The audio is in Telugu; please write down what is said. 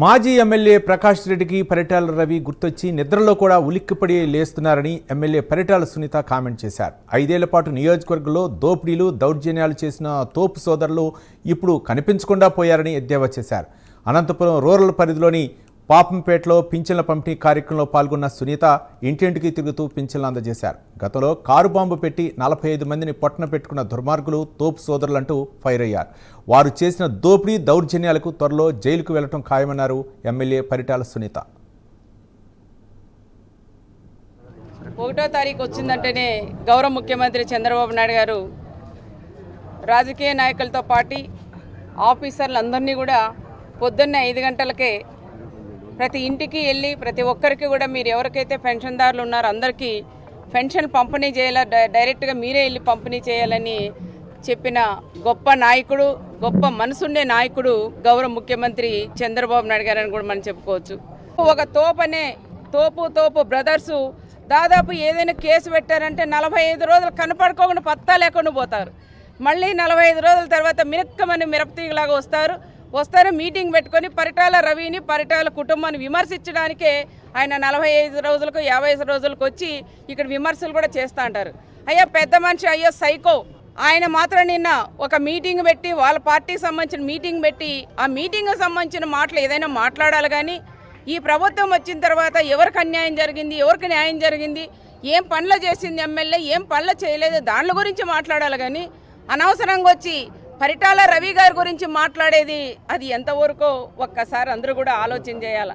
మాజీ ఎమ్మెల్యే ప్రకాష్ రెడ్డికి పరిటాల రవి గుర్తొచ్చి నిద్రలో కూడా ఉలిక్కిపడి లేస్తున్నారని ఎమ్మెల్యే పరిటాల సునీత కామెంట్ చేశారు. 5 ఏళ్ల పాటు నియోజకవర్గంలో దోపిడీలు దౌర్జన్యాలు చేసిన తోపు సోదరులు ఇప్పుడు కనిపించకుండా పోయారని ఎద్దేవా చేశారు. అనంతపురం రూరల్ పరిధిలోని పాపంపేటలో పింఛన్ల పంపిణీ కార్యక్రమంలో పాల్గొన్న సునీత ఇంటింటికి తిరుగుతూ పింఛన్లు అందజేశారు. గతంలో కారు బాంబు పెట్టి 45 మందిని పొట్టన పెట్టుకున్న దుర్మార్గులు తోపు సోదరులంటూ ఫైర్ అయ్యారు. వారు చేసిన దోపిడీ దౌర్జన్యాలకు త్వరలో జైలుకు వెళ్లడం ఖాయమన్నారు ఎమ్మెల్యే పరిటాల సునీత. 1వ తారీఖు వచ్చిందంటేనే గౌరవ ముఖ్యమంత్రి చంద్రబాబు నాయుడు గారు రాజకీయ నాయకులతో పాటు ఆఫీసర్లందరినీ కూడా పొద్దున్నే 5 గంటలకే ప్రతి ఇంటికి వెళ్ళి ప్రతి ఒక్కరికి కూడా మీరు ఎవరికైతే పెన్షన్దారులు ఉన్నారో అందరికీ పెన్షన్ పంపిణీ చేయాల, డైరెక్ట్గా మీరే వెళ్ళి పంపిణీ చేయాలని చెప్పిన గొప్ప నాయకుడు, గొప్ప మనసుండే నాయకుడు గౌరవ ముఖ్యమంత్రి చంద్రబాబు నాయుడు గారని కూడా మనం చెప్పుకోవచ్చు. ఒక తోపు బ్రదర్సు దాదాపు ఏదైనా కేసు పెట్టారంటే 45 రోజులు కనపడుకోకుండా పత్తా లేకుండా పోతారు. మళ్ళీ 45 రోజుల తర్వాత మినక్కమని మిరపతీగలాగా వస్తారు మీటింగ్ పెట్టుకొని పరిటాల రవిని పరిటాల కుటుంబాన్ని విమర్శించడానికే ఆయన 45 రోజులకు 50 రోజులకు వచ్చి ఇక్కడ విమర్శలు కూడా చేస్తూ అంటారు. అయ్యో పెద్ద మనిషి, అయ్యో సైకో. ఆయన మాత్రం నిన్న ఒక మీటింగ్ పెట్టి వాళ్ళ పార్టీకి సంబంధించిన మీటింగ్ పెట్టి ఆ మీటింగ్కి సంబంధించిన మాటలు ఏదైనా మాట్లాడాలి. కానీ ఈ ప్రభుత్వం వచ్చిన తర్వాత ఎవరికి అన్యాయం జరిగింది, ఎవరికి న్యాయం జరిగింది, ఏం పనులు చేసింది ఎమ్మెల్యే, ఏం పనులు చేయలేదు, దాని గురించి మాట్లాడాలి. కానీ అనవసరంగా వచ్చి పరిటాల రవి గారి గురించి మాట్లాడేది అది ఎంతవరకు ఒక్కసారి అందరూ కూడా ఆలోచన చేయాలి.